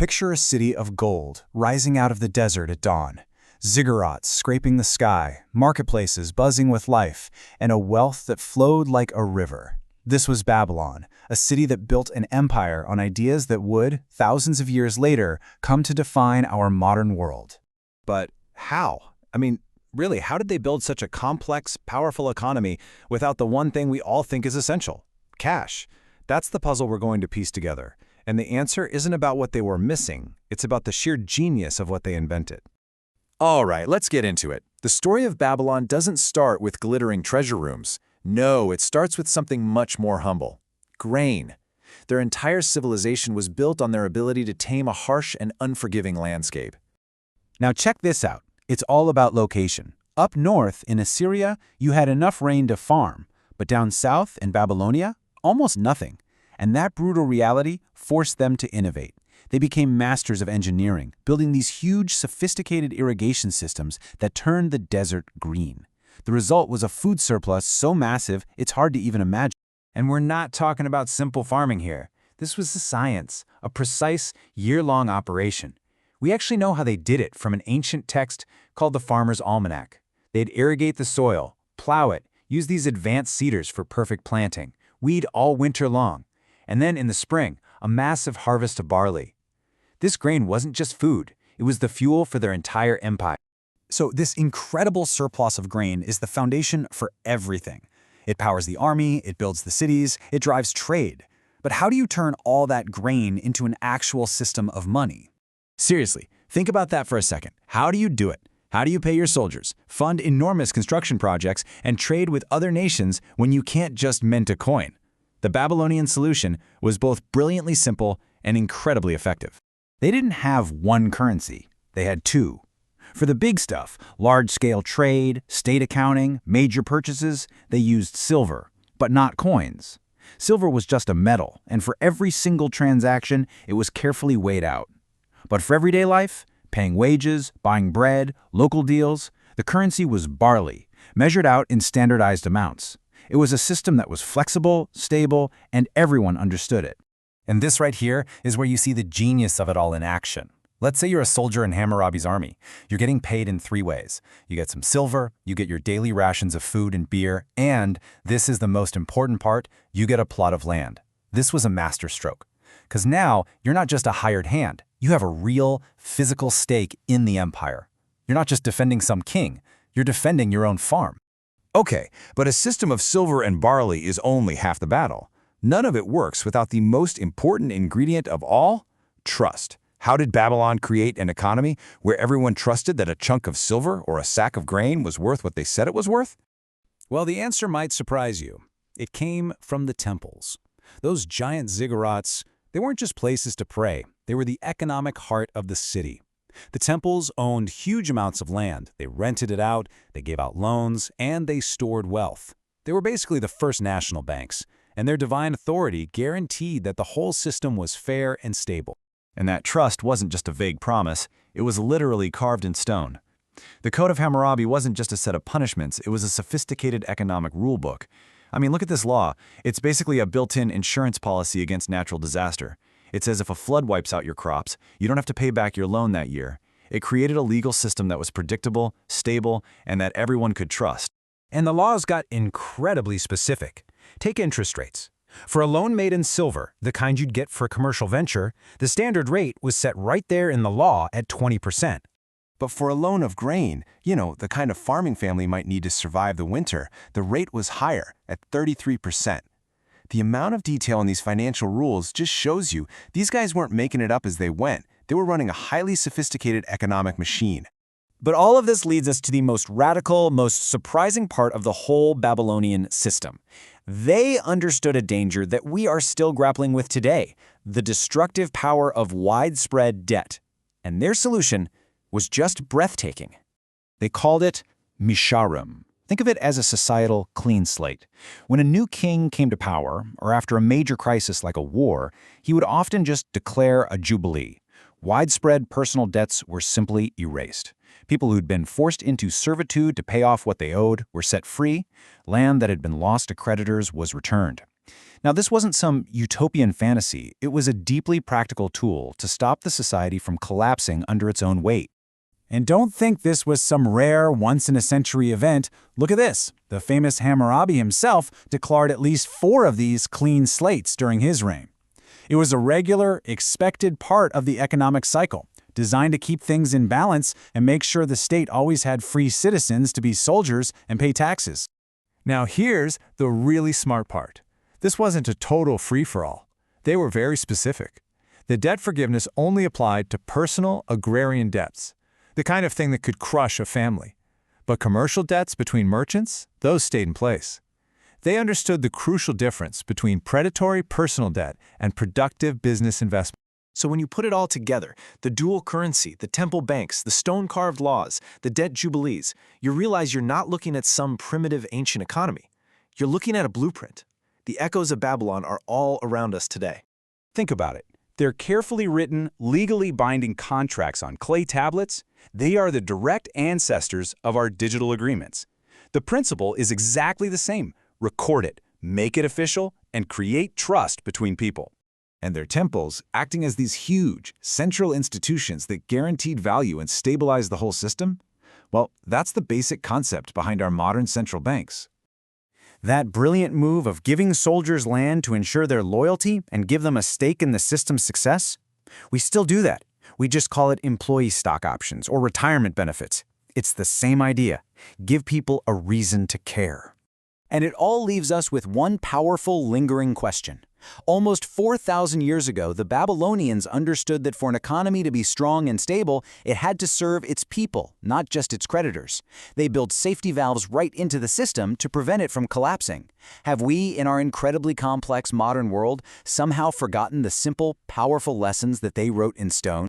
Picture a city of gold rising out of the desert at dawn. Ziggurats scraping the sky, marketplaces buzzing with life, and a wealth that flowed like a river. This was Babylon, a city that built an empire on ideas that would, thousands of years later, come to define our modern world. But how? Really, how did they build such a complex, powerful economy without the one thing we all think is essential? Cash. That's the puzzle we're going to piece together. And the answer isn't about what they were missing, it's about the sheer genius of what they invented. All right, let's get into it. The story of Babylon doesn't start with glittering treasure rooms. No, it starts with something much more humble. Grain. Their entire civilization was built on their ability to tame a harsh and unforgiving landscape. Now check this out. It's all about location. Up north, in Assyria, you had enough rain to farm, but down south, in Babylonia, almost nothing. And that brutal reality forced them to innovate. They became masters of engineering, building these huge, sophisticated irrigation systems that turned the desert green. The result was a food surplus so massive it's hard to even imagine. And we're not talking about simple farming here. This was a science, a precise, year-long operation. We actually know how they did it from an ancient text called the Farmer's Almanac. They'd irrigate the soil, plow it, use these advanced seeders for perfect planting, weed all winter long, and then in the spring, a massive harvest of barley. This grain wasn't just food, it was the fuel for their entire empire. So this incredible surplus of grain is the foundation for everything. It powers the army, it builds the cities, it drives trade. But how do you turn all that grain into an actual system of money? Seriously, think about that for a second. How do you do it? How do you pay your soldiers, fund enormous construction projects, and trade with other nations when you can't just mint a coin? The Babylonian solution was both brilliantly simple and incredibly effective. They didn't have one currency, they had two. For the big stuff, large-scale trade, state accounting, major purchases, they used silver, but not coins. Silver was just a metal, and for every single transaction, it was carefully weighed out. But for everyday life, paying wages, buying bread, local deals, the currency was barley, measured out in standardized amounts. It was a system that was flexible, stable, and everyone understood it. And this right here is where you see the genius of it all in action. Let's say you're a soldier in Hammurabi's army. You're getting paid in three ways. You get some silver, you get your daily rations of food and beer, and, this is the most important part, you get a plot of land. This was a masterstroke. Because now, you're not just a hired hand. You have a real, physical stake in the empire. You're not just defending some king. You're defending your own farm. Okay, but a system of silver and barley is only half the battle. None of it works without the most important ingredient of all, trust. How did Babylon create an economy where everyone trusted that a chunk of silver or a sack of grain was worth what they said it was worth? Well, the answer might surprise you. It came from the temples. Those giant ziggurats, they weren't just places to pray. They were the economic heart of the city. The temples owned huge amounts of land. They rented it out, they gave out loans, and they stored wealth. They were basically the first national banks, and their divine authority guaranteed that the whole system was fair and stable. And that trust wasn't just a vague promise, it was literally carved in stone. The Code of Hammurabi wasn't just a set of punishments, it was a sophisticated economic rulebook. Look at this law. It's basically a built-in insurance policy against natural disaster. It says if a flood wipes out your crops, you don't have to pay back your loan that year. It created a legal system that was predictable, stable, and that everyone could trust. And the laws got incredibly specific. Take interest rates. For a loan made in silver, the kind you'd get for a commercial venture, the standard rate was set right there in the law at 20%. But for a loan of grain, the kind a farming family might need to survive the winter, the rate was higher, at 33%. The amount of detail in these financial rules just shows you these guys weren't making it up as they went. They were running a highly sophisticated economic machine. But all of this leads us to the most radical, most surprising part of the whole Babylonian system. They understood a danger that we are still grappling with today, the destructive power of widespread debt. And their solution was just breathtaking. They called it Misharim. Think of it as a societal clean slate. When a new king came to power, or after a major crisis like a war, he would often just declare a jubilee. Widespread personal debts were simply erased. People who'd been forced into servitude to pay off what they owed were set free. Land that had been lost to creditors was returned. Now, this wasn't some utopian fantasy. It was a deeply practical tool to stop the society from collapsing under its own weight. And don't think this was some rare, once-in-a-century event. Look at this. The famous Hammurabi himself declared at least 4 of these clean slates during his reign. It was a regular, expected part of the economic cycle, designed to keep things in balance and make sure the state always had free citizens to be soldiers and pay taxes. Now here's the really smart part. This wasn't a total free-for-all. They were very specific. The debt forgiveness only applied to personal agrarian debts, the kind of thing that could crush a family. But commercial debts between merchants, those stayed in place. They understood the crucial difference between predatory personal debt and productive business investment. So when you put it all together, the dual currency, the temple banks, the stone-carved laws, the debt jubilees, you realize you're not looking at some primitive ancient economy. You're looking at a blueprint. The echoes of Babylon are all around us today. Think about it. They're carefully written, legally binding contracts on clay tablets. They are the direct ancestors of our digital agreements. The principle is exactly the same. Record it, make it official, and create trust between people. And their temples acting as these huge, central institutions that guaranteed value and stabilized the whole system? Well, that's the basic concept behind our modern central banks. That brilliant move of giving soldiers land to ensure their loyalty and give them a stake in the system's success? We still do that. We just call it employee stock options or retirement benefits. It's the same idea. Give people a reason to care. And it all leaves us with one powerful, lingering question. Almost 4,000 years ago, the Babylonians understood that for an economy to be strong and stable, it had to serve its people, not just its creditors. They built safety valves right into the system to prevent it from collapsing. Have we, in our incredibly complex modern world, somehow forgotten the simple, powerful lessons that they wrote in stone?